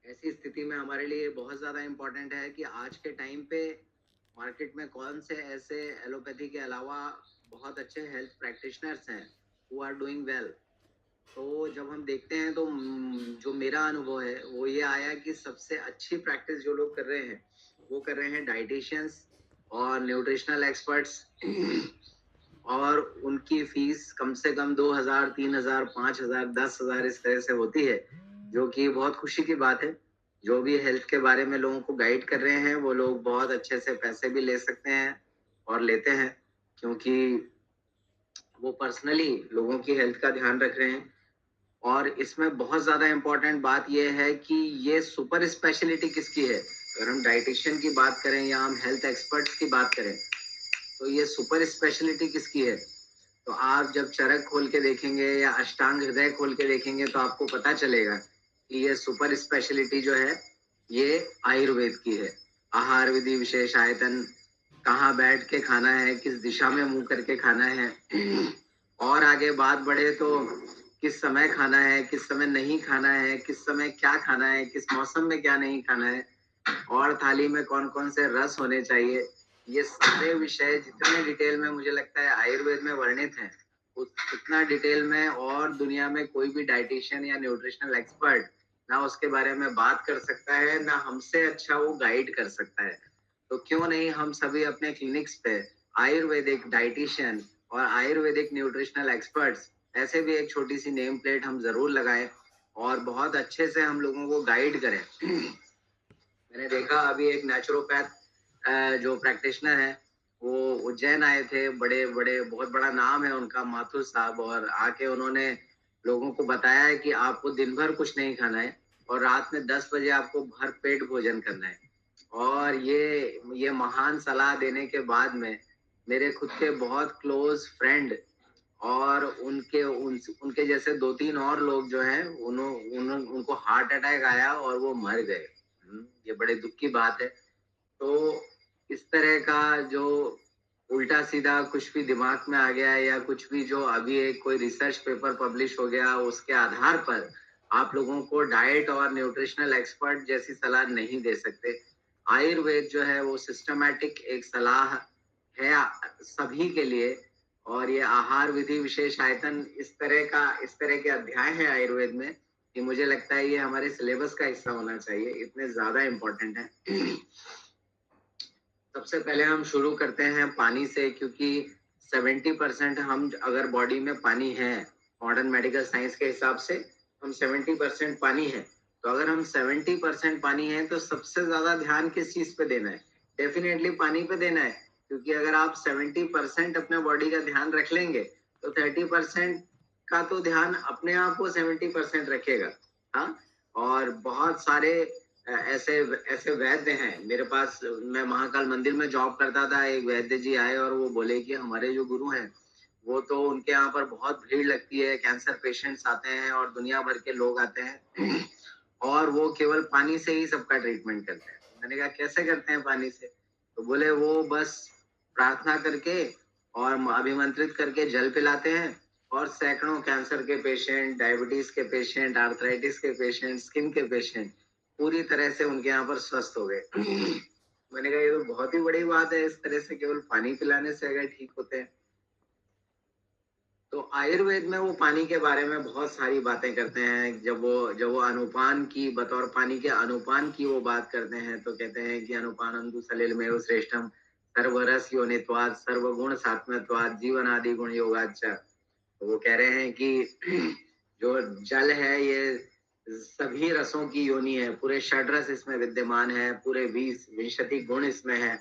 ऐसी स्थिति में हमारे लिए बहुत ज़्यादा इम्पोर्टेंट है कि आज के टाइम पे मार्केट में कौन से ऐसे एलोपैथी के अलावा बहुत अच्छे हेल्थ प्रैक्टिशनर्स हैं हु आर डूइंग वेल। तो जब हम देखते हैं तो जो मेरा अनुभव है वो ये आया कि सबसे अच्छी प्रैक्टिस जो लोग कर रहे हैं वो कर रहे हैं डाइटिशियंस और न्यूट्रिशनल एक्सपर्ट्स और उनकी फीस कम से कम 2,000, 3,000, 5,000, 10,000 इस तरह से होती है, जो कि बहुत खुशी की बात है। जो भी हेल्थ के बारे में लोगों को गाइड कर रहे हैं वो लोग बहुत अच्छे से पैसे भी ले सकते हैं और लेते हैं, क्योंकि वो पर्सनली लोगों की हेल्थ का ध्यान रख रहे हैं। और इसमें बहुत ज़्यादा इम्पोर्टेंट बात यह है कि ये सुपर स्पेशलिटी किसकी है। अगर हम डाइटिशियन की बात करें या हम हेल्थ एक्सपर्ट्स की बात करें तो ये सुपर स्पेशलिटी किसकी है। तो आप जब चरक खोल के देखेंगे या अष्टांग हृदय खोल के देखेंगे तो आपको पता चलेगा कि ये सुपर स्पेशलिटी जो है ये आयुर्वेद की है। आहार विधि विशेष आयतन, कहाँ बैठ के खाना है, किस दिशा में मुंह करके खाना है और आगे बात बढ़े तो किस समय खाना है, किस समय नहीं खाना है, किस समय क्या खाना है, किस मौसम में क्या नहीं खाना है, और थाली में कौन कौन से रस होने चाहिए। ये सारे विषय जितने डिटेल में मुझे लगता है आयुर्वेद में वर्णित हैं, उतना डिटेल में और दुनिया में कोई भी डाइटिशियन या न्यूट्रिशनल एक्सपर्ट ना उसके बारे में बात कर सकता है, ना हमसे अच्छा वो गाइड कर सकता है। तो क्यों नहीं हम सभी अपने क्लिनिक्स पे आयुर्वेदिक डाइटिशियन और आयुर्वेदिक न्यूट्रिशनल एक्सपर्ट्स ऐसे भी एक छोटी सी नेम प्लेट हम जरूर लगाएं और बहुत अच्छे से हम लोगों को गाइड करें। मैंने देखा अभी एक नेचुरोपैथ जो प्रैक्टिशनर है वो उज्जैन आए थे, बड़े बड़े बहुत बड़ा नाम है उनका, माथुर साहब, और आके उन्होंने लोगों को बताया है कि आपको दिन भर कुछ नहीं खाना है और रात में 10 बजे आपको भर पेट भोजन करना है। और ये महान सलाह देने के बाद में मेरे खुद के बहुत क्लोज फ्रेंड और उनके जैसे 2-3 और लोग जो हैं उनको हार्ट अटैक आया और वो मर गए। ये बड़े दुख की बात है। तो इस तरह का जो उल्टा सीधा कुछ भी दिमाग में आ गया या कुछ भी जो अभी एक कोई रिसर्च पेपर पब्लिश हो गया उसके आधार पर आप लोगों को डाइट और न्यूट्रिशनल एक्सपर्ट जैसी सलाह नहीं दे सकते। आयुर्वेद जो है वो सिस्टमैटिक एक सलाह है सभी के लिए। और ये आहार विधि विशेष आयतन इस तरह के अध्याय है आयुर्वेद में कि मुझे लगता है ये हमारे सिलेबस का हिस्सा होना चाहिए, इतने ज्यादा इम्पोर्टेंट है। सबसे पहले हम शुरू करते हैं पानी से, क्योंकि 70% हम अगर बॉडी में पानी है, मॉडर्न मेडिकल साइंस के हिसाब से हम 70% पानी है। तो अगर हम 70% पानी है तो सबसे ज्यादा ध्यान किस चीज पे देना है? डेफिनेटली पानी पे देना है, क्योंकि अगर आप 70% अपने बॉडी का ध्यान रख लेंगे तो 30% का तो ध्यान अपने आप को 70% रखेगा। हाँ, और बहुत सारे ऐसे ऐसे वैद्य हैं मेरे पास। मैं महाकाल मंदिर में जॉब करता था, एक वैद्य जी आए और वो बोले कि हमारे जो गुरु हैं वो तो उनके यहाँ पर बहुत भीड़ लगती है, कैंसर पेशेंट्स आते हैं और दुनिया भर के लोग आते हैं और वो केवल पानी से ही सबका ट्रीटमेंट करते हैं। मैंने कहा कैसे करते हैं पानी से? तो बोले वो बस प्रार्थना करके और अभिमंत्रित करके जल पिलाते हैं और सैकड़ों कैंसर के पेशेंट, डायबिटीज के पेशेंट, आर्थराइटिस के पेशेंट, स्किन के पेशेंट पूरी तरह से उनके यहाँ पर स्वस्थ हो गए। मैंने कहा ये तो बहुत ही बड़ी बात है, इस तरह से केवल पानी पिलाने से अगर ठीक होते हैं। तो आयुर्वेद में वो पानी के बारे में बहुत सारी बातें करते हैं। जब वो अनुपान की, बतौर पानी के अनुपान की वो बात करते हैं तो कहते हैं कि अनुपानंदु सलिल में श्रेष्ठम सर्वरस योनित्वाद सर्वगुण सात्मत्वाद जीवन आदि गुण योगाच। तो वो कह रहे हैं कि जो जल है ये सभी रसों की योनि है, पूरे षड्रस इसमें विद्यमान है, पूरे 20 गुण इसमें है।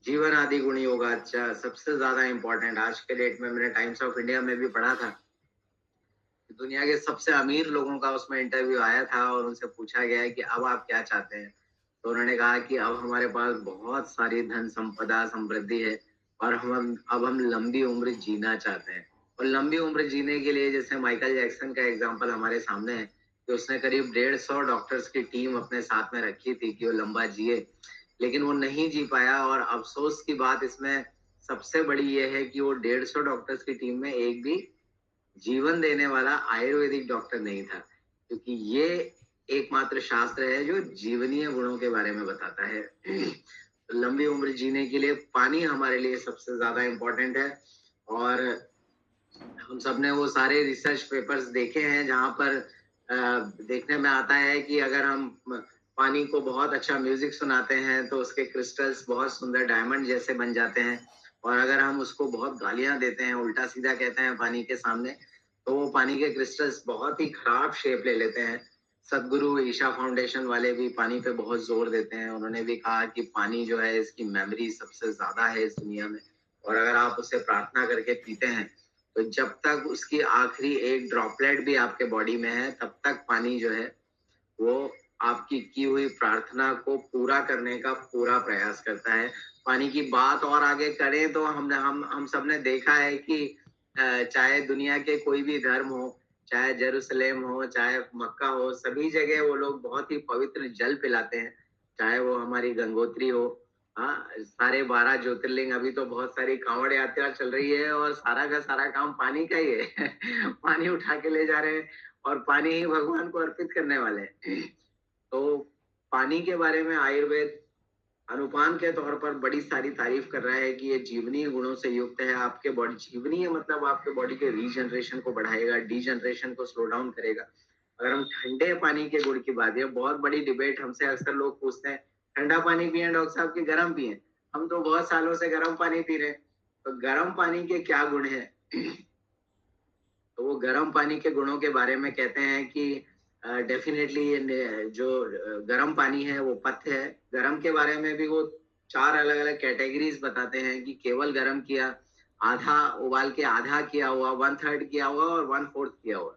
जीवन आदि गुण योगा अच्छा सबसे ज्यादा इंपॉर्टेंट। आज के डेट में मैंने टाइम्स ऑफ इंडिया में भी पढ़ा था, दुनिया के सबसे अमीर लोगों का उसमें इंटरव्यू आया था और उनसे पूछा गया है कि अब आप क्या चाहते हैं। तो उन्होंने कहा कि अब हमारे पास बहुत सारी धन संपदा समृद्धि है और हम लंबी उम्र जीना चाहते हैं। और लंबी उम्र जीने के लिए जैसे माइकल जैक्सन का एग्जाम्पल हमारे सामने है कि उसने करीब 150 डॉक्टर्स की टीम अपने साथ में रखी थी कि वो लंबा जिए, लेकिन वो नहीं जी पाया। और अफसोस की बात इसमें सबसे बड़ी ये है कि वो 150 डॉक्टर्स की टीम में एक भी जीवन देने वाला आयुर्वेदिक डॉक्टर नहीं था, क्योंकि ये एकमात्र शास्त्र है जो जीवनीय गुणों के बारे में बताता है। लंबी उम्र जीने के लिए पानी हमारे लिए सबसे ज्यादा इम्पोर्टेंट है। और हम सब ने वो सारे रिसर्च पेपर्स देखे हैं जहाँ पर देखने में आता है कि अगर हम पानी को बहुत अच्छा म्यूजिक सुनाते हैं तो उसके क्रिस्टल्स बहुत सुंदर डायमंड जैसे बन जाते हैं। और अगर हम उसको बहुत गालियां देते हैं, उल्टा सीधा कहते हैं पानी के सामने, तो वो पानी के क्रिस्टल्स बहुत ही खराब शेप ले लेते हैं। सदगुरु ईशा फाउंडेशन वाले भी पानी पे बहुत जोर देते हैं। उन्होंने भी कहा कि पानी जो है इसकी मेमोरी सबसे ज्यादा है इस दुनिया में। और अगर आप उसे प्रार्थना करके पीते हैं तो जब तक उसकी आखिरी एक ड्रॉपलेट भी आपके बॉडी में है तब तक पानी जो है वो आपकी की हुई प्रार्थना को पूरा करने का पूरा प्रयास करता है। पानी की बात और आगे करें तो हम सब ने देखा है कि चाहे दुनिया के कोई भी धर्म हो, चाहे जेरूसलेम हो, चाहे मक्का हो, सभी जगह वो लोग बहुत ही पवित्र जल पिलाते हैं। चाहे वो हमारी गंगोत्री हो, हाँ, सारे 12 ज्योतिर्लिंग, अभी तो बहुत सारी कांवड़ यात्रा चल रही है और सारा का सारा काम पानी का ही है। पानी उठा के ले जा रहे हैं और पानी ही भगवान को अर्पित करने वाले हैं। तो पानी के बारे में आयुर्वेद अनुपान के तौर पर बड़ी सारी तारीफ कर रहा है कि ये जीवनीय गुणों से युक्त है। आपके बॉडी जीवनीय मतलब आपके बॉडी के रीजनरेशन को बढ़ाएगा, डीजनरेशन को स्लो डाउन करेगा। अगर हम ठंडे पानी के गुण की बात है, बहुत बड़ी डिबेट हमसे अक्सर लोग पूछते हैं, ठंडा पानी पिए डॉक्टर साहब की गर्म पिए? हम तो बहुत सालों से गर्म पानी पी रहे हैं। तो गर्म पानी के क्या गुण है? तो वो गर्म पानी के गुणों के बारे में कहते हैं कि डेफिनेटली जो गर्म पानी है वो पथ्य है। गर्म के बारे में भी वो 4 अलग अलग कैटेगरीज बताते हैं कि केवल गर्म किया, आधा उबाल के आधा किया हुआ, 1/3 किया हुआ और 1/4 किया हुआ।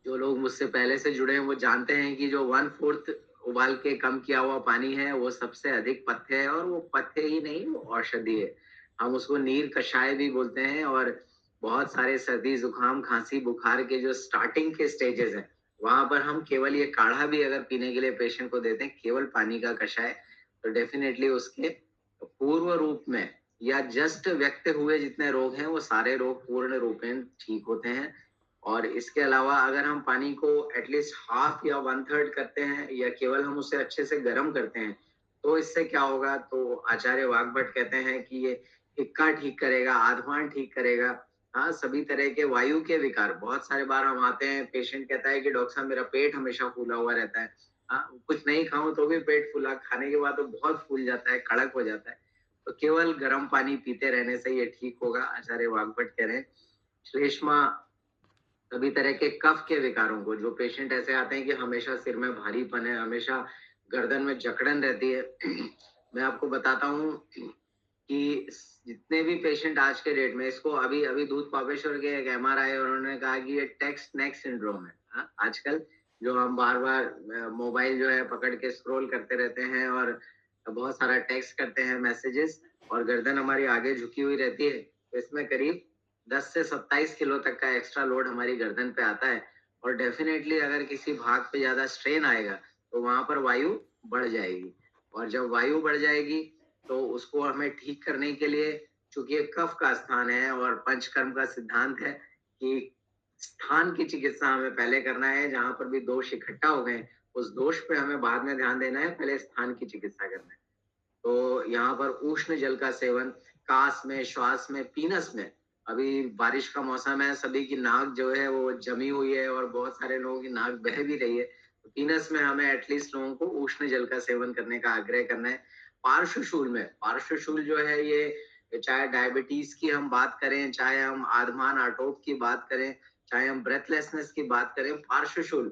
जो लोग मुझसे पहले से जुड़े हैं वो जानते हैं कि जो 1/4 उबाल के कम किया हुआ पानी है वो सबसे अधिक पथ्य है। और वो पथ्य ही नहीं, वो औषधि है। हम उसको नीर कषाय भी बोलते हैं। और बहुत सारे सर्दी जुकाम खांसी बुखार के जो स्टार्टिंग के स्टेजेस हैं वहां पर हम केवल ये काढ़ा भी अगर पीने के लिए पेशेंट को देते हैं, केवल पानी का कषाय, तो डेफिनेटली उसके पूर्व रूप में या जस्ट व्यक्त हुए जितने रोग हैं वो सारे रोग पूर्ण रूपेण ठीक होते हैं। और इसके अलावा अगर हम पानी को एटलीस्ट हाफ या 1/3 करते हैं या केवल हम उसे अच्छे से गर्म करते हैं तो इससे क्या होगा? तो आचार्य वाग्भट कहते हैं कि ये हिक्का ठीक करेगा, आधवान ठीक करेगा, हाँ, सभी तरह के वायु के विकार। बहुत सारे बार हम आते हैं, पेशेंट कहता है कि डॉक्टर साहब मेरा पेट हमेशा फूला हुआ रहता है, हाँ, कुछ नहीं खाऊं तो भी पेट फूला, खाने के बाद तो बहुत फूल जाता है, कड़क हो जाता है। तो केवल गर्म पानी पीते रहने से ये ठीक होगा, आचार्य वाग्भट कह रहे हैं। श्लेष्मा सभी तरह के कफ के विकारों को, जो पेशेंट ऐसे आते हैं कि हमेशा सिर में भारीपन है, हमेशा गर्दन में जकड़न रहती है, मैं आपको बताता हूँ कि जितने भी पेशेंट आज के डेट में, इसको अभी अभी दूध पापेश्वर के एक एमआरआई उन्होंने कहा कि ये टेक्स्ट नेक सिंड्रोम है। हाँ, आजकल जो हम बार बार मोबाइल जो है पकड़ के स्क्रॉल करते रहते हैं और बहुत सारा टेक्स्ट करते हैं मैसेजेस, और गर्दन हमारी आगे झुकी हुई रहती है, तो इसमें करीब 10 से 27 किलो तक का एक्स्ट्रा लोड हमारी गर्दन पे आता है। और डेफिनेटली अगर किसी भाग पे ज्यादा स्ट्रेन आएगा तो वहां पर वायु बढ़ जाएगी। और जब वायु बढ़ जाएगी तो उसको हमें ठीक करने के लिए, चूंकि ये कफ का स्थान है और पंचकर्म का सिद्धांत है कि स्थान की चिकित्सा हमें पहले करना है। जहां पर भी दोष इकट्ठा हो गए उस दोष पे हमें बाद में ध्यान देना है, पहले स्थान की चिकित्सा करना है। तो यहाँ पर उष्ण जल का सेवन, कास में, श्वास में, पीनस में, अभी बारिश का मौसम है, सभी की नाक जो है वो जमी हुई है और बहुत सारे लोगों की नाक बह भी रही है, तो पीनस में हमें एटलीस्ट लोगों को उष्ण जल का सेवन करने का आग्रह करना है। पार्श्वशूल में, पार्श्वशूल जो है ये चाहे डायबिटीज की हम बात करें, चाहे हम आधमान आटोप की बात करें, चाहे हम ब्रेथलेसनेस की बात करें, पार्श्वशूल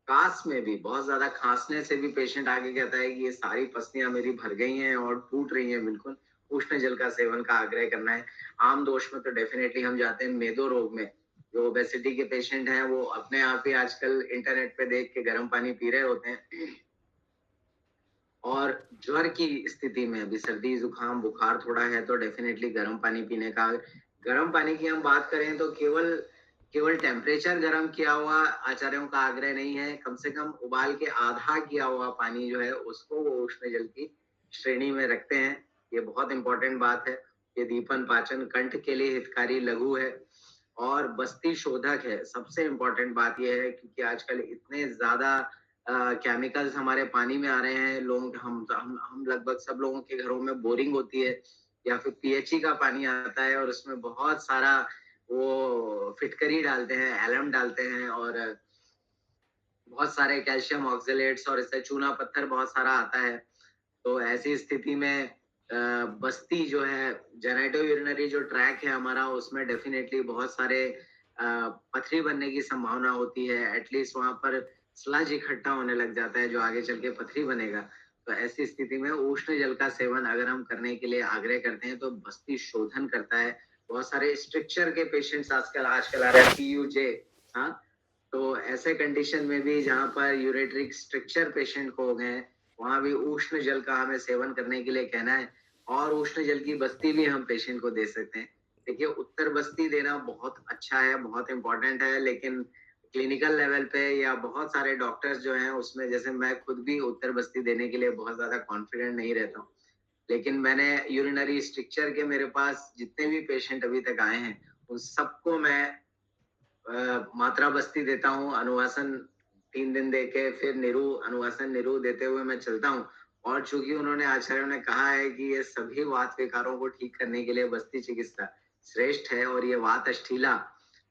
कास में भी बहुत ज्यादा खांसने से भी पेशेंट आगे कहता है कि ये सारी पसलियां मेरी भर गई हैं और टूट रही हैं बिल्कुल, उष्ण जल का सेवन का आग्रह करना है। आम दोष में तो डेफिनेटली हम जाते हैं मेदो रोग में। जो ओबेसिटी के पेशेंट हैं वो अपने आप ही आजकल इंटरनेट पे देख के गर्म पानी पी रहे होते हैं। और ज्वर की स्थिति में भी, सर्दी जुकाम बुखार थोड़ा है तो डेफिनेटली गर्म पानी पीने का, गर्म पानी की हम बात करें तो केवल केवल टेम्परेचर गर्म किया हुआ आचार्यों का आग्रह नहीं है, कम से कम उबाल के आधा किया हुआ पानी जो है उसको वो उष्ण जल की श्रेणी में रखते हैं। ये बहुत इंपॉर्टेंट बात है। ये दीपन पाचन कंठ के लिए हितकारी लघु है। और बस्ती शोधक है। सबसे इम्पोर्टेंट बात ये है क्योंकि आजकल इतने ज़्यादा केमिकल्स हमारे पानी में आ रहे हैं। लोग हम लगभग सब लोगों के घरों में बोरिंग होती है या फिर पीएचई का पानी आता है और उसमें बहुत सारा वो फिटकरी डालते हैं, एलम डालते हैं और बहुत सारे कैल्शियम ऑक्सलेट्स और इससे चूना पत्थर बहुत सारा आता है। तो ऐसी स्थिति में बस्ती जो है जेनेटो यूरिनरी जो ट्रैक है हमारा उसमें डेफिनेटली बहुत सारे पथरी बनने की संभावना होती है। एटलीस्ट वहां पर स्लज इकट्ठा होने लग जाता है जो आगे चल के पथरी बनेगा। तो ऐसी स्थिति में उष्ण जल का सेवन अगर हम करने के लिए आग्रह करते हैं तो बस्ती शोधन करता है। बहुत सारे स्ट्रक्चर के पेशेंट्स आजकल आजकल आ रहे हैं, पीयूजे। हाँ, तो ऐसे कंडीशन में भी जहाँ पर यूरेट्रिक स्ट्रक्चर पेशेंट को हो गए हैं, वहाँ भी उष्ण जल का हमें सेवन करने के लिए कहना है और उष्ण जल की बस्ती भी हम पेशेंट को दे सकते हैं। देखिए, उत्तर बस्ती देना बहुत अच्छा है, बहुत इम्पोर्टेंट है, लेकिन क्लिनिकल लेवल पे या बहुत सारे डॉक्टर्स जो हैं उसमें, जैसे मैं खुद भी उत्तर बस्ती देने के लिए बहुत ज्यादा कॉन्फिडेंट नहीं रहता हूँ। लेकिन मैंने यूरिनरी स्ट्रक्चर के मेरे पास जितने भी पेशेंट अभी तक आए हैं उन सबको मैं मात्रा बस्ती देता हूँ। अनुवासन 3 दिन देके फिर अनुवासन निरु देते हुए मैं चलता हूँ। और चूंकि उन्होंने आचार्यों ने कहा है कि ये सभी वात विकारों को ठीक करने के लिए बस्ती चिकित्सा श्रेष्ठ है और ये वात अष्ठीला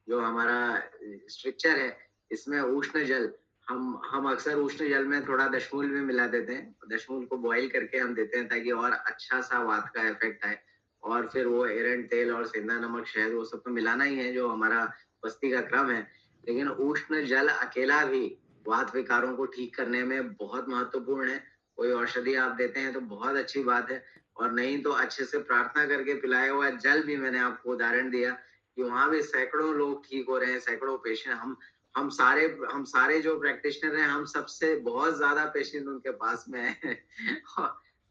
जो हमारा स्ट्रक्चर है इसमें उष्ण जल हम अक्सर उष्ण जल में थोड़ा दशमूल भी मिला देते हैं। दशमूल को बॉईल करके हम देते हैं ताकि और अच्छा सा वात का इफेक्ट आए। और फिर वो एरंड तेल और सेंधा नमक शहद वो सब तो मिलाना ही है जो हमारा बस्ती का क्रम है। लेकिन उष्ण जल अकेला भी वात विकारों को ठीक करने में बहुत महत्वपूर्ण है। कोई औषधि आप देते हैं तो बहुत अच्छी बात है, और नहीं तो अच्छे से प्रार्थना करके पिलाया हुआ जल भी, मैंने आपको उदाहरण दिया कि वहां भी सैकड़ों लोग ठीक हो रहे हैं, सैकड़ों पेशेंट। हम सारे जो प्रैक्टिशनर हैं हम सबसे बहुत ज्यादा पेशेंट उनके पास में है।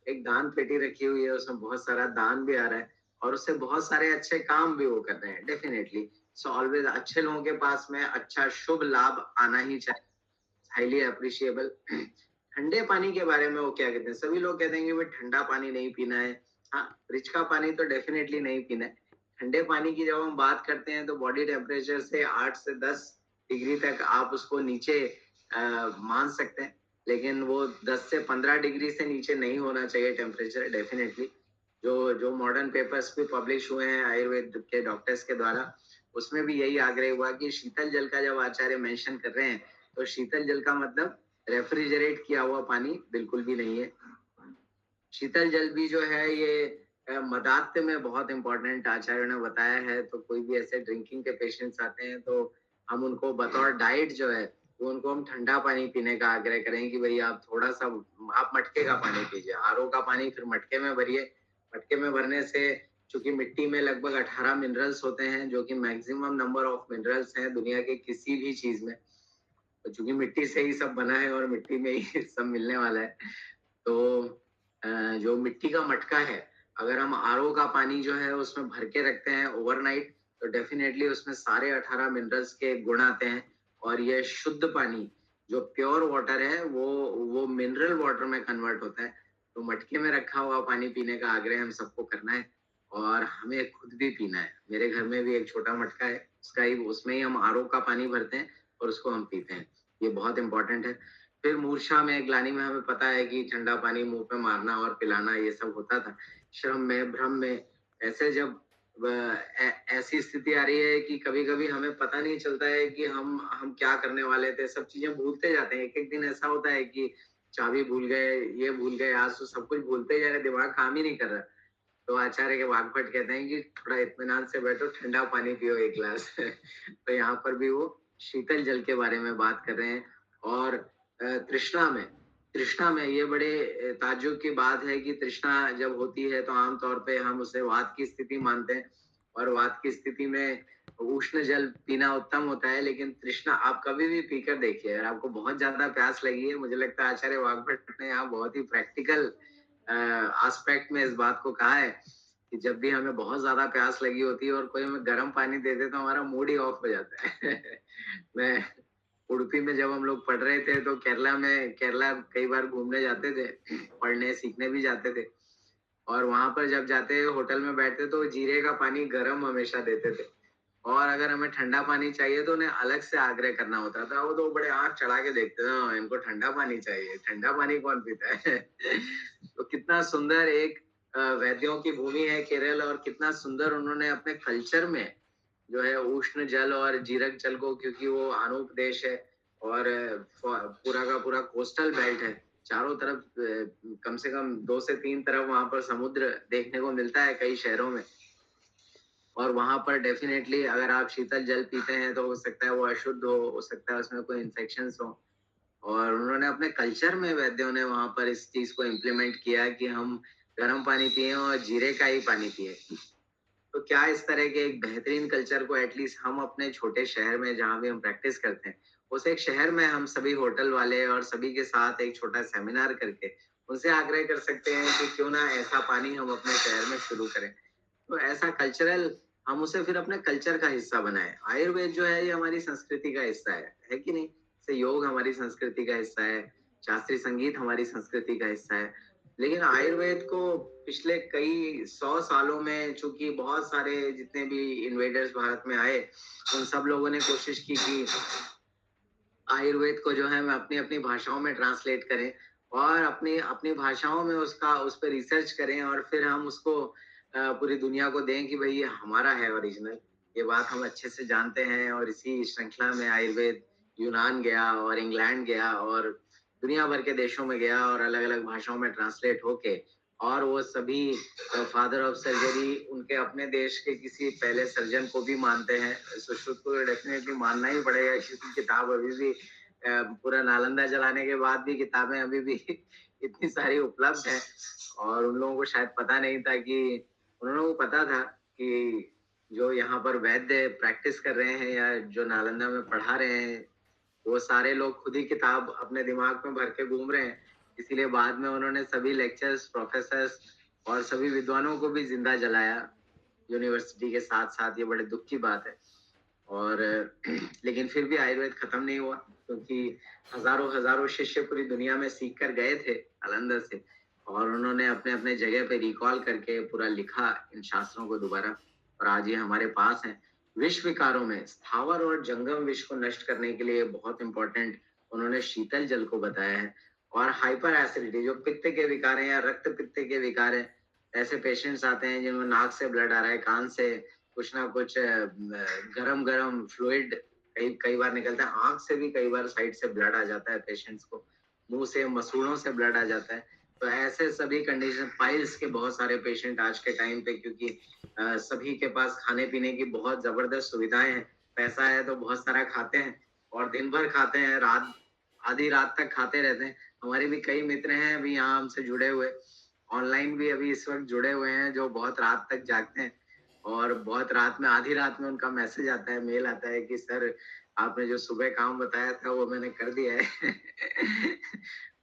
एक दान पेटी रखी हुई है, उसमें बहुत सारा दान भी आ रहा है और उससे बहुत सारे अच्छे काम भी वो कर रहे हैं। डेफिनेटली सो ऑलवेज अच्छे लोगों के पास में अच्छा शुभ लाभ आना ही चाहिए। Highly appreciable. ठंडे पानी के बारे में वो क्या कहते हैं? सभी लोग कहते हैं कि भाई ठंडा पानी नहीं पीना है। हाँ, फ्रिज का पानी तो डेफिनेटली नहीं पीना है। ठंडे पानी की जब हम बात करते हैं तो बॉडी टेम्परेचर से 8 से 10 डिग्री तक आप उसको नीचे मान सकते हैं, लेकिन वो 10 से 15 डिग्री से नीचे नहीं होना चाहिए टेम्परेचर। डेफिनेटली जो जो मॉडर्न पेपर्स भी पब्लिश हुए हैं आयुर्वेद के डॉक्टर्स के द्वारा, उसमें भी यही आग्रह हुआ कि शीतल जल का जब आचार्य मेंशन कर रहे हैं तो शीतल जल का मतलब रेफ्रिजरेट किया हुआ पानी बिल्कुल भी नहीं है। शीतल जल भी जो है ये मदात्य में बहुत इंपॉर्टेंट आचार्यों ने बताया है। तो कोई भी ऐसे ड्रिंकिंग के पेशेंट्स आते हैं तो हम उनको बतौर डाइट जो है वो उनको हम ठंडा पानी पीने का आग्रह करें कि भाई आप थोड़ा सा आप मटके का पानी पीजिए। आरओ का पानी फिर मटके में भरिए। मटके में भरने से चूंकि मिट्टी में लगभग 18 मिनरल्स होते हैं जो कि मैक्सिमम नंबर ऑफ मिनरल्स हैं दुनिया के किसी भी चीज में। तो चूंकि मिट्टी से ही सब बना है और मिट्टी में ही सब मिलने वाला है, तो जो मिट्टी का मटका है अगर हम आरओ का पानी जो है उसमें भर के रखते हैं ओवरनाइट तो डेफिनेटली उसमें सारे 18 मिनरल्स के गुण आते हैं। और ये शुद्ध पानी जो प्योर वाटर है वो मिनरल वाटर में कन्वर्ट होता है। तो मटके में रखा हुआ पानी पीने का आग्रह हम सबको करना है और हमें खुद भी पीना है। मेरे घर में भी एक छोटा मटका है, उसमें ही हम आरओ का पानी भरते हैं और उसको हम पीते हैं। ये बहुत इंपॉर्टेंट है। फिर मूर्छा में ग्लानि में हमें पता है कि ठंडा पानी मुंह पे मारना और पिलाना ये सब होता था। श्रम में भ्रम में ऐसे जब ऐसी स्थिति आ रही है कि कभी कभी हमें पता नहीं चलता है कि हम क्या करने वाले थे। सब चीजें भूलते जाते हैं। एक एक दिन ऐसा होता है कि चाबी भूल गए, ये भूल गए, आज तो सब कुछ भूलते जा रहे, दिमाग काम ही नहीं कर रहा। तो आचार्य के वाग्भट कहते हैं कि थोड़ा इत्मीनान से बैठो, ठंडा पानी पियो एक गिलास। तो यहाँ पर भी वो शीतल जल के बारे में बात कर रहे हैं। और तृष्णा में ये बड़े ताज्जुब की बात है कि तृष्णा जब होती है तो आमतौर पे हम उसे वात की स्थिति मानते हैं और वात की स्थिति में उष्ण जल पीना उत्तम होता है। लेकिन तृष्णा आप कभी भी पीकर देखिए, अगर आपको बहुत ज्यादा प्यास लगी है, मुझे लगता है आचार्य वाग्भट ने यहाँ बहुत ही प्रैक्टिकल एस्पेक्ट में इस बात को कहा है कि जब भी हमें बहुत ज्यादा प्यास लगी होती है और कोई हमें गर्म पानी दे दे तो हमारा मूड ही ऑफ हो जाता है। मैं उडुपी में जब हम लोग पढ़ रहे थे तो केरला कई बार घूमने जाते थे, पढ़ने सीखने भी जाते थे। और वहां पर जब जाते होटल में बैठते तो जीरे का पानी गर्म हमेशा देते थे। और अगर हमें ठंडा पानी चाहिए तो उन्हें अलग से आग्रह करना होता था। वो तो बड़े आँख चढ़ा के देखते थे, हाँ, इनको ठंडा पानी चाहिए, ठंडा पानी कौन पीता है? तो कितना सुंदर एक वैद्यों की भूमि है केरल, और कितना सुंदर उन्होंने अपने कल्चर में जो है उष्ण जल और जीरक जल को, क्योंकि वो अनूप देश है और पूरा का पूरा कोस्टल बेल्ट है, चारों तरफ कम से कम 2 से 3 तरफ वहाँ पर समुद्र देखने को मिलता है कई शहरों में। और वहाँ पर डेफिनेटली अगर आप शीतल जल पीते हैं तो हो सकता है वो अशुद्ध हो सकता है उसमें कोई इन्फेक्शंस हो। और उन्होंने अपने कल्चर में, वैद्यों ने वहाँ पर इस चीज को इम्प्लीमेंट किया कि हम गर्म पानी पिए और जीरे का ही पानी पिए। तो क्या इस तरह के एक बेहतरीन कल्चर को एटलीस्ट हम अपने छोटे शहर में जहाँ भी हम प्रैक्टिस करते हैं, उस एक शहर में हम सभी होटल वाले और सभी के साथ एक छोटा सेमिनार करके उनसे आग्रह कर सकते हैं कि क्यों ना ऐसा पानी हम अपने शहर में शुरू करें। तो ऐसा कल्चरल हम उसे फिर अपने कल्चर का हिस्सा बनाए। आयुर्वेद जो है ये हमारी संस्कृति का हिस्सा है कि नहीं? जैसे योग हमारी संस्कृति का हिस्सा है, शास्त्रीय संगीत हमारी संस्कृति का हिस्सा है। लेकिन आयुर्वेद को पिछले कई 100 सालों में, चूंकि बहुत सारे जितने भी इन्वेडर्स भारत में आए, उन सब लोगों ने कोशिश की कि आयुर्वेद को जो है हम अपनी अपनी भाषाओं में ट्रांसलेट करें और अपनी अपनी भाषाओं में उसका उस पर रिसर्च करें और फिर हम उसको पूरी दुनिया को दें कि भाई ये हमारा है ओरिजिनल। ये बात हम अच्छे से जानते हैं और इसी श्रृंखला में आयुर्वेद यूनान गया और इंग्लैंड गया और दुनिया भर के देशों में गया और अलग अलग भाषाओं में ट्रांसलेट होके, और वो सभी फादर ऑफ सर्जरी उनके अपने देश के किसी पहले सर्जन को भी मानते हैं। सुश्रुत को डेफिनेटली मानना ही पड़ेगा क्योंकि किताब अभी भी पूरा नालंदा जलाने के बाद भी किताबें अभी भी इतनी सारी उपलब्ध है। और उन लोगों को शायद पता नहीं था कि, उन लोगों को पता था कि जो यहाँ पर वैद्य प्रैक्टिस कर रहे हैं या जो नालंदा में पढ़ा रहे हैं, वो सारे लोग खुद ही किताब अपने दिमाग में भर के घूम रहे हैं। इसीलिए बाद में उन्होंने सभी लेक्चर्स, प्रोफेसर्स और सभी विद्वानों को भी जिंदा जलाया यूनिवर्सिटी के साथ साथ। ये बड़े दुख की बात है। और लेकिन फिर भी आयुर्वेद खत्म नहीं हुआ क्योंकि हजारों हजारों शिष्य पूरी दुनिया में सीख कर गए थे नालंदा से, और उन्होंने अपने अपने जगह पे रिकॉल करके पूरा लिखा इन शास्त्रों को दोबारा, और आज ये हमारे पास है। विष विकारों में स्थावर और जंगम विष को नष्ट करने के लिए बहुत इंपॉर्टेंट उन्होंने शीतल जल को बताया है। और हाइपर एसिडिटी, जो पित्त के विकार हैं या रक्त पित्त के विकार हैं, ऐसे पेशेंट्स आते हैं जिनमें नाक से ब्लड आ रहा है, कान से कुछ ना कुछ गरम गरम फ्लूइड कई कई बार निकलता है, आंख से भी कई बार साइड से ब्लड आ जाता है पेशेंट्स को, मुंह से मसूड़ों से ब्लड आ जाता है। तो ऐसे सभी कंडीशन, पाइल्स के बहुत सारे पेशेंट आज के टाइम पे, क्योंकि सभी के पास खाने पीने की बहुत जबरदस्त सुविधाएं हैं, पैसा है तो बहुत सारा खाते हैं और दिन भर खाते हैं, रात आधी रात तक खाते रहते हैं। हमारे भी कई मित्र हैं अभी यहाँ हमसे जुड़े हुए, ऑनलाइन भी अभी इस वक्त जुड़े हुए हैं, जो बहुत रात तक जागते हैं और बहुत रात में, आधी रात में उनका मैसेज आता है, मेल आता है कि सर आपने जो सुबह काम बताया था वो मैंने कर दिया है।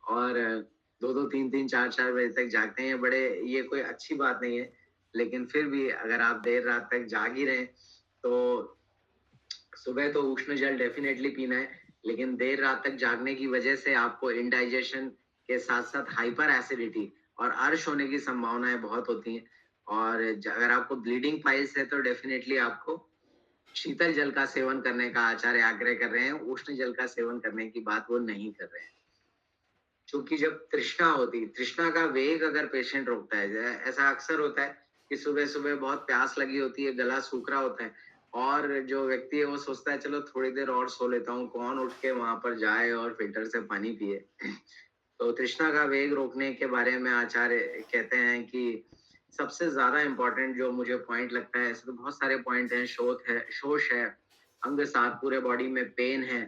और 2-2 3-3 4-4 बजे तक जागते हैं। बड़े, ये कोई अच्छी बात नहीं है, लेकिन फिर भी अगर आप देर रात तक जाग ही रहे हैं तो सुबह तो उष्ण जल डेफिनेटली पीना है, लेकिन देर रात तक जागने की वजह से आपको इंडाइजेशन के साथ साथ हाइपर एसिडिटी और अर्श होने की संभावनाएं बहुत होती हैं। और अगर आपको ब्लीडिंग पाइल्स है तो डेफिनेटली आपको शीतल जल का सेवन करने का आचार्य आग्रह कर रहे हैं, उष्ण जल का सेवन करने की बात वो नहीं कर रहे हैं। क्योंकि जब तृष्णा होती, तृष्णा का वेग अगर पेशेंट रोकता है, ऐसा अक्सर होता है कि सुबह सुबह बहुत प्यास लगी होती है, गला सूख रहा होता है और जो व्यक्ति है वो सोचता है चलो थोड़ी देर और सो लेता हूँ, कौन उठ के वहां पर जाए और फिल्टर से पानी पिए। तो तृष्णा का वेग रोकने के बारे में आचार्य कहते हैं कि सबसे ज्यादा इम्पोर्टेंट जो मुझे पॉइंट लगता है, ऐसे तो बहुत सारे पॉइंट हैं, शोष है, अंग साथ पूरे बॉडी में पेन है,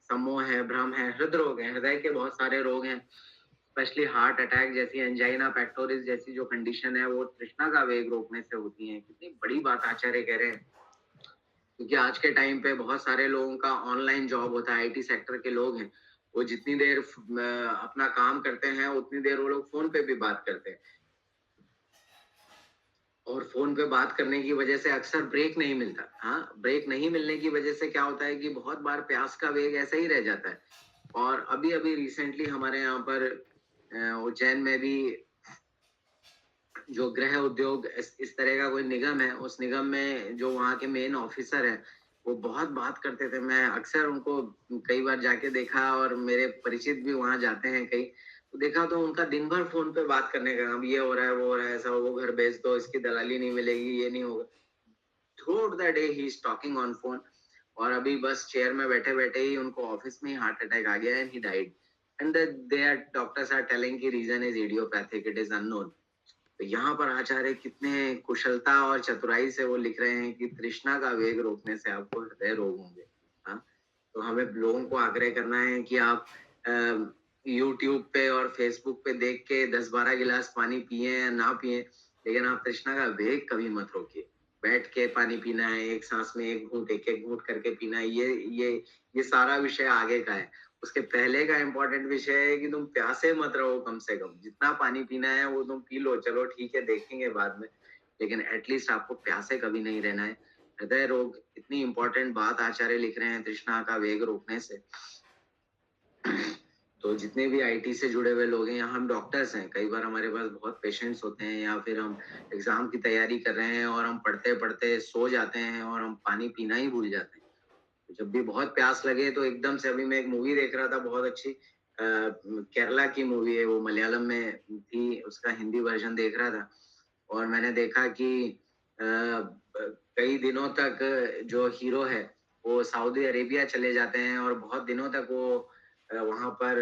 सम्मोह है, भ्रम है, हृदय है, हृदय के बहुत सारे रोग हैं, स्पेशली हार्ट अटैक जैसी, एंजाइना पेक्टोरिस जैसी जो कंडीशन है वो तृष्णा का वेग रोकने से होती है। कितनी बड़ी बात आचार्य कह रहे हैं, क्योंकि आज के टाइम पे बहुत सारे लोगों का ऑनलाइन जॉब होता है, आईटी सेक्टर के लोग हैं, वो जितनी देर अपना काम करते हैं उतनी देर वो लोग फोन पे भी बात करते हैं, और फोन पे बात करने की वजह से अक्सर ब्रेक नहीं मिलता। हाँ, ब्रेक नहीं मिलने की वजह से क्या होता है कि बहुत बार प्यास का वेग ऐसा ही रह जाता है। और अभी अभी रिसेंटली हमारे यहाँ पर उज्जैन में भी जो गृह उद्योग इस तरह का कोई निगम है, उस निगम में जो वहाँ के मेन ऑफिसर है, वो बहुत बात करते थे। मैं अक्सर उनको कई बार जाके देखा और मेरे परिचित भी वहाँ जाते हैं कई, तो देखा तो उनका दिन भर फोन पे बात करने का, अब ये हो रहा है, वो हो रहा है, ऐसा, वो घर भेज दो, इसकी दलाली नहीं मिलेगी, ये नहीं होगा। Through the day he is talking on phone. और अभी बस चेयर में बैठे बैठे ही उनको ऑफिस में ही हार्ट अटैक आ गया and he died. And they are doctors are telling की reason is idiopathic, it is unknown. तो यहाँ पर आचार्य कितने कुशलता और चतुराई से वो लिख रहे हैं कि तृष्णा का वेग रोकने से आपको हृदय रोग होंगे। हाँ, तो हमें लोगों को आग्रह करना है कि आप यूट्यूब पे और फेसबुक पे देख के 10-12 गिलास पानी पिए या ना पिए, लेकिन आप तृष्णा का वेग कभी मत रोकिए। बैठ के पानी पीना है, एक सांस में एक घूंट करके पीना है, ये सारा विषय आगे का है। उसके पहले का इम्पोर्टेंट विषय है कि तुम प्यासे मत रहो, कम से कम जितना पानी पीना है वो तुम पी लो, चलो ठीक है, देखेंगे बाद में, लेकिन एटलीस्ट आपको प्यासे कभी नहीं रहना है। हृदय रोग इतनी इम्पोर्टेंट बात आचार्य लिख रहे हैं तृष्णा का वेग रोकने से। तो जितने भी आईटी से जुड़े हुए लोग हैं, यहाँ हम डॉक्टर्स हैं, कई बार हमारे पास बहुत पेशेंट्स होते हैं, या फिर हम एग्जाम की तैयारी कर रहे हैं और हम पढ़ते पढ़ते सो जाते हैं और हम पानी पीना ही भूल जाते हैं। तो जब भी बहुत प्यास लगे तो एकदम से, अभी मैं एक मूवी देख रहा था बहुत अच्छी, केरला की मूवी है, वो मलयालम में थी, उसका हिंदी वर्जन देख रहा था। और मैंने देखा कि कई दिनों तक जो हीरो है वो सऊदी अरेबिया चले जाते हैं और बहुत दिनों तक वो वहां पर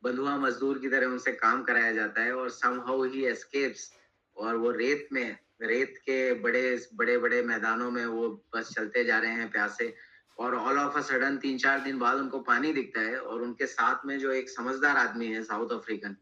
बंधुआ मजदूर की तरह उनसे काम कराया जाता है, और समहाउ ही एस्केप्स। और वो रेत के बड़े बड़े मैदानों में वो बस चलते जा रहे हैं प्यासे, और ऑल ऑफ अ सडन 3-4 दिन बाद उनको पानी दिखता है, और उनके साथ में जो एक समझदार आदमी है साउथ अफ्रीकन,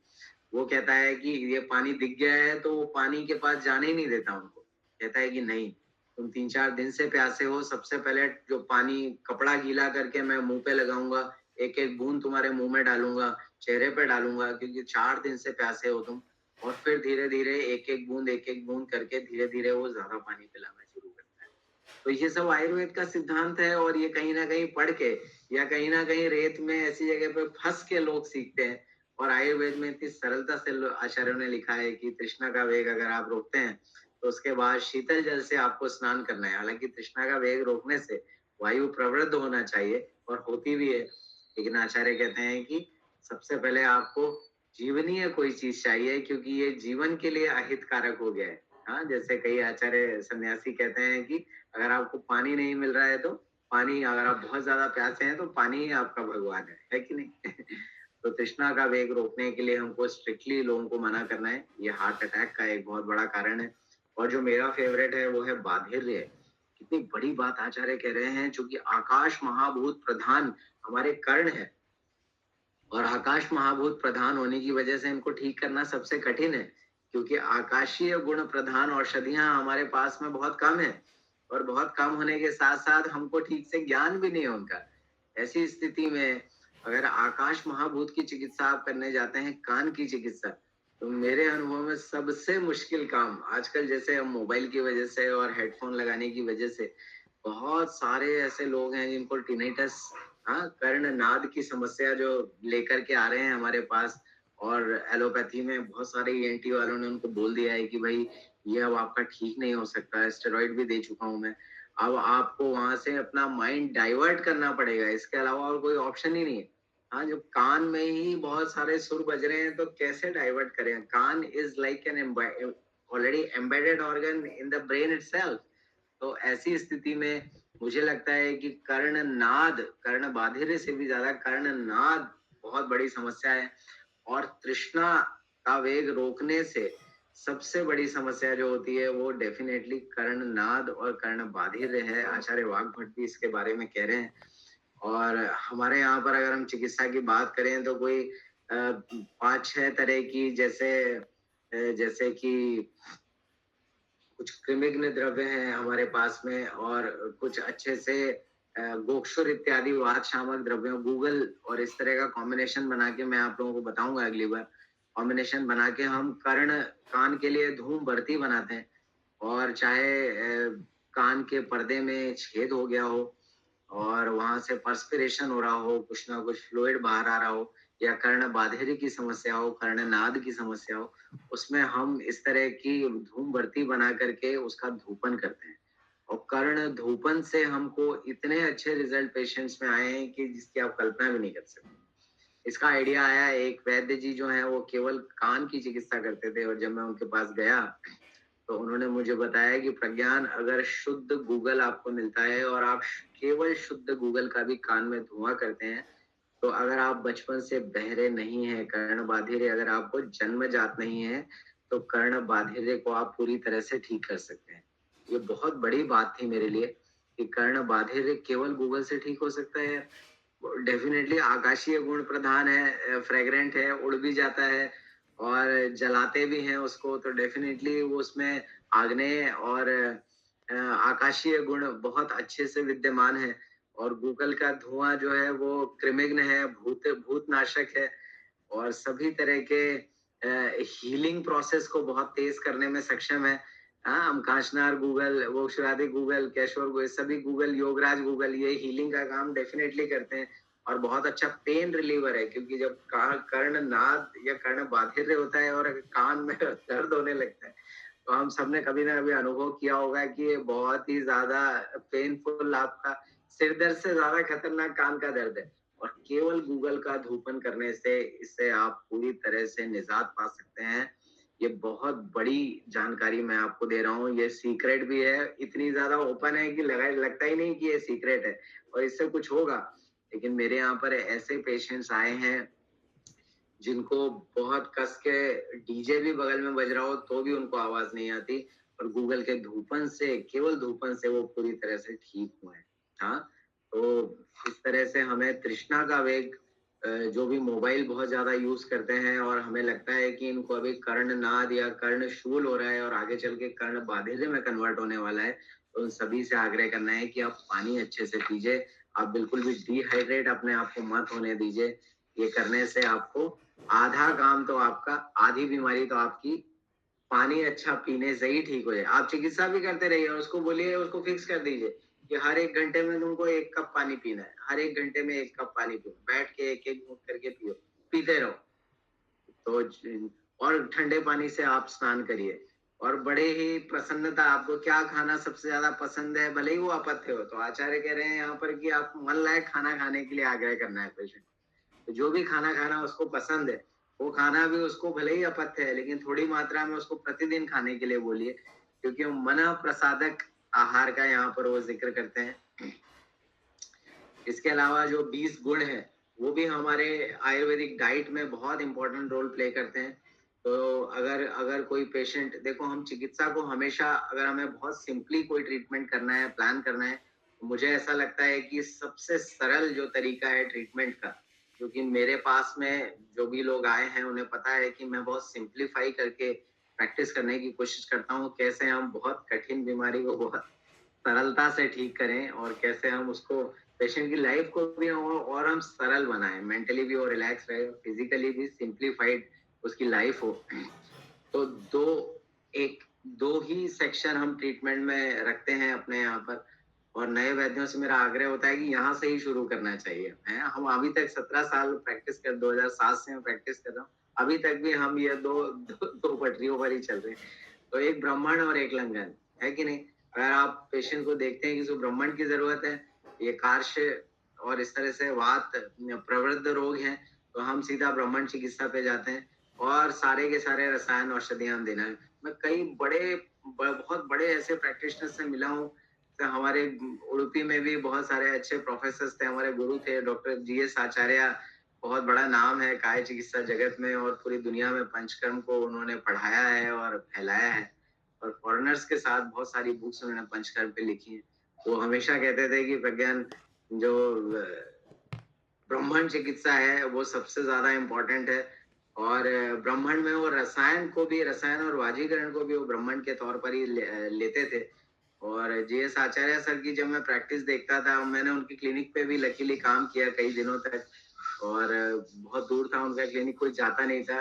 वो कहता है कि ये पानी दिख गया है, तो वो पानी के पास जाने ही नहीं देता उनको। कहता है कि नहीं, तुम 3-4 दिन से प्यासे हो, सबसे पहले जो पानी कपड़ा गीला करके मैं मुंह पे लगाऊंगा, एक एक बूंद तुम्हारे मुंह में डालूंगा, चेहरे पे डालूंगा, क्योंकि 4 दिन से प्यासे हो तुम। और फिर धीरे धीरे एक एक बूंद करके धीरे धीरे वो ज्यादा पानी पिलाना शुरू करता है। तो ये सब आयुर्वेद का सिद्धांत है, और ये कहीं ना कहीं पढ़ के या कहीं ना कहीं रेत में ऐसी जगह पे फंस के लोग सीखते हैं। और आयुर्वेद में इतनी सरलता से आचार्यों ने लिखा है कि तृष्णा का वेग अगर आप रोकते हैं तो उसके बाद शीतल जल से आपको स्नान करना है। हालांकि तृष्णा का वेग रोकने से वायु प्रवृत्त होना चाहिए, और होती भी है, लेकिन आचार्य कहते हैं कि सबसे पहले आपको जीवनीय कोई चीज चाहिए, क्योंकि ये जीवन के लिए अहितकारक हो गया है। हाँ, जैसे कई आचार्य सन्यासी कहते हैं कि अगर आपको पानी नहीं मिल रहा है तो पानी, अगर आप बहुत ज्यादा प्यासे हैं तो पानी ही आपका भगवान है कि नहीं? तो तृष्णा का वेग रोकने के लिए हमको स्ट्रिक्टली लोगों को मना करना है। ये हार्ट अटैक का एक बहुत बड़ा कारण है। और जो मेरा फेवरेट है वो है बाधिर्य। कितनी बड़ी बात आचार्य कह रहे हैं, जो कि आकाश महाभूत प्रधान हमारे कर्ण है, और आकाश महाभूत प्रधान होने की वजह से इनको ठीक करना सबसे कठिन है, क्योंकि आकाशीय गुण प्रधान औषधियां हमारे पास में बहुत कम है, और बहुत कम होने के साथ साथ हमको ठीक से ज्ञान भी नहीं है उनका। ऐसी स्थिति में अगर आकाश महाभूत की चिकित्सा आप करने जाते हैं, कान की चिकित्सा, तो मेरे अनुभव में सबसे मुश्किल काम आजकल, जैसे हम मोबाइल की वजह से और हेडफोन लगाने की वजह से बहुत सारे ऐसे लोग हैं जिनको टिनेटस, हाँ, कर्ण नाद की समस्या जो लेकर के आ रहे हैं हमारे पास। और एलोपैथी में बहुत सारे ईएनटी वालों ने उनको बोल दिया है कि भाई ये अब आपका ठीक नहीं हो सकता, स्टेरॉइड भी दे चुका हूँ मैं, अब आपको वहां से अपना माइंड डाइवर्ट करना पड़ेगा, इसके अलावा और कोई ऑप्शन ही नहीं है। हाँ, जब कान में ही बहुत सारे सुर बज रहे हैं तो कैसे डाइवर्ट करें? कान is like an already embedded organ in the brain itself. तो ऐसी स्थिति में मुझे लगता है कि कर्णनाद, कर्ण बाधिर्य से भी ज्यादा कर्णनाद बहुत बड़ी समस्या है। और तृष्णा का वेग रोकने से सबसे बड़ी समस्या जो होती है वो डेफिनेटली कर्णनाद और कर्ण बाधिर्य है। आचार्य वाग्भट भी इसके बारे में कह रहे हैं। और हमारे यहाँ पर अगर हम चिकित्सा की बात करें तो कोई 5-6 तरह की, जैसे कि कुछ कृमिघ्न द्रव्य हैं हमारे पास में, और कुछ अच्छे से गोक्षुर इत्यादि वात शामक द्रव्यों, गूगल और इस तरह का कॉम्बिनेशन बना के मैं आप लोगों को बताऊंगा अगली बार। कॉम्बिनेशन बना के हम कान के लिए धूम बरती बनाते हैं। और चाहे कान के पर्दे में छेद हो गया हो और वहां से पर्सपिरेशन हो रहा हो, कुछ ना कुछ फ्लूइड बाहर आ रहा हो, या कर्ण बाधेरी की समस्या हो, कर्णनाद की समस्या हो, उसमें हम इस तरह की धूम बत्ती बना करके उसका धूपन करते हैं। और कर्ण धूपन से हमको इतने अच्छे रिजल्ट पेशेंट्स में आए हैं कि जिसकी आप कल्पना भी नहीं कर सकते। इसका आइडिया आया, एक वैद्य जी जो हैं वो केवल कान की चिकित्सा करते थे, और जब मैं उनके पास गया तो उन्होंने मुझे बताया कि प्रज्ञान, अगर शुद्ध गूगल आपको मिलता है और आप केवल शुद्ध गूगल का भी कान में धुआं करते हैं, तो अगर आप बचपन से बहरे नहीं हैं, कर्ण बाधिरे अगर आपको जन्मजात नहीं है, तो कर्ण बाधिरे को आप पूरी तरह से ठीक कर सकते हैं। ये बहुत बड़ी बात थी मेरे लिए कि कर्ण बाधिरे केवल गूगल से ठीक हो सकता है। डेफिनेटली आकाशीय गुण प्रधान है, फ्रेग्रेंट है, उड़ भी जाता है और जलाते भी हैं उसको, तो डेफिनेटली वो उसमें आग्नेय और आकाशीय गुण बहुत अच्छे से विद्यमान है। और गूगल का धुआं जो है वो कृमिघ्न है, भूतनाशक है, और सभी तरह के हीलिंग प्रोसेस को बहुत तेज करने में सक्षम है। हाँ, हम कांचनार गूगल, वो शिवादी गूगल, केशवर गूगल, सभी गूगल, योगराज गूगल, ये हीलिंग का काम डेफिनेटली करते हैं। और बहुत अच्छा पेन रिलीवर है, क्योंकि जब कर्ण नाद या कर्ण बाधिर होता है और कान में दर्द होने लगता है, तो हम सबने कभी ना कभी अनुभव किया होगा कि ये बहुत ही ज्यादा पेनफुल, आपका सिर दर्द से ज्यादा खतरनाक कान का दर्द है। और केवल गूगल का धूपन करने से इससे आप पूरी तरह से निजात पा सकते हैं। ये बहुत बड़ी जानकारी मैं आपको दे रहा हूँ, ये सीक्रेट भी है, इतनी ज्यादा ओपन है कि लगता ही नहीं कि ये सीक्रेट है और इससे कुछ होगा। लेकिन मेरे यहाँ पर ऐसे पेशेंट्स आए हैं जिनको बहुत कस के डीजे भी बगल में बज रहा हो तो भी उनको आवाज नहीं आती, और गूगल के धूपन से, केवल धूपन से वो पूरी तरह से ठीक हुए हैं। हाँ, तो इस तरह से हमें तृष्णा का वेग, जो भी मोबाइल बहुत ज्यादा यूज करते हैं और हमें लगता है कि इनको अभी कर्णनाद या कर्णशूल हो रहा है और आगे चल के कर्ण बाधिर में कन्वर्ट होने वाला है, तो उन सभी से आग्रह करना है कि आप पानी अच्छे से पीजिए, आप बिल्कुल भी डिहाइड्रेट अपने आप को मत होने दीजिए। ये करने से आपको आधा काम तो आपका, आधी बीमारी तो आपकी पानी अच्छा पीने से ही ठीक हो जाए। आप चिकित्सा भी करते रहिए और उसको बोलिए, उसको फिक्स कर दीजिए कि हर 1 घंटे में तुमको 1 कप पानी पीना है, हर 1 घंटे में 1 कप पानी पियो, बैठ के एक एक घूंट करके पियो, पीते रहो। तो और ठंडे पानी से आप स्नान करिए, और बड़े ही प्रसन्नता, आपको क्या खाना सबसे ज्यादा पसंद है, भले ही वो अपथ्य हो, तो आचार्य कह रहे हैं यहाँ पर कि आपको मन लायक खाना खाने के लिए आग्रह करना है पेशेंट। तो जो भी खाना खाना उसको पसंद है, वो खाना भी उसको भले ही अपथ्य है, लेकिन थोड़ी मात्रा में उसको प्रतिदिन खाने के लिए बोलिए, क्योंकि वो मन प्रसादक आहार का यहाँ पर वो जिक्र करते हैं। इसके अलावा जो 20 गुण है, वो भी हमारे आयुर्वेदिक डाइट में बहुत इंपॉर्टेंट रोल प्ले करते हैं। तो अगर अगर कोई पेशेंट, देखो हम चिकित्सा को हमेशा, अगर हमें बहुत सिंपली कोई ट्रीटमेंट करना है, प्लान करना है, तो मुझे ऐसा लगता है कि सबसे सरल जो तरीका है ट्रीटमेंट का, क्योंकि मेरे पास में जो भी लोग आए हैं उन्हें पता है कि मैं बहुत सिंप्लीफाई करके प्रैक्टिस करने की कोशिश करता हूँ, कैसे हम बहुत कठिन बीमारी को बहुत सरलता से ठीक करें, और कैसे हम उसको, पेशेंट की लाइफ को भी और हम सरल बनाएं, मेंटली भी और रिलैक्स रहे, फिजिकली भी सिंप्लीफाइड उसकी लाइफ हो। तो एक दो ही सेक्शन हम ट्रीटमेंट में रखते हैं अपने यहाँ पर, और नए वैद्यों से मेरा आग्रह होता है कि यहाँ से ही शुरू करना चाहिए। है, हम अभी तक 17 साल प्रैक्टिस कर, 2007 से मैं प्रैक्टिस कर रहा हूँ, अभी तक भी हम ये दो पटरियों पर ही चल रहे हैं। तो एक ब्राह्मण और एक लंगन, है कि नहीं? अगर आप पेशेंट को देखते हैं कि उसको ब्राह्मण की जरूरत है, ये कार्श और इस तरह से वात प्रवृत्त रोग हैं, तो हम सीधा ब्राह्मण चिकित्सा पे जाते हैं, और सारे के सारे रसायन औषधियां देना है। मैं कई बहुत बड़े ऐसे प्रैक्टिशनर से मिला हूँ। तो हमारे उडुपी में भी बहुत सारे अच्छे प्रोफेसर थे, हमारे गुरु थे डॉक्टर GS आचार्य, बहुत बड़ा नाम है काय चिकित्सा जगत में, और पूरी दुनिया में पंचकर्म को उन्होंने पढ़ाया है और फैलाया है, और फॉरेनर्स के साथ बहुत सारी बुक्स उन्होंने पंचकर्म पे लिखी है। वो हमेशा कहते थे कि प्रज्ञान, जो ब्रह्मांड चिकित्सा है वो सबसे ज्यादा इम्पोर्टेंट है, और ब्रह्मांड में वो रसायन को भी, रसायन और वाजीकरण को भी वो ब्रह्मांड के तौर पर ही लेते थे। और GS आचार्य सर की जब मैं प्रैक्टिस देखता था, मैंने उनकी क्लिनिक पे भी लकीली काम किया कई दिनों तक, और बहुत दूर था उनका क्लिनिक, कोई जाता नहीं था,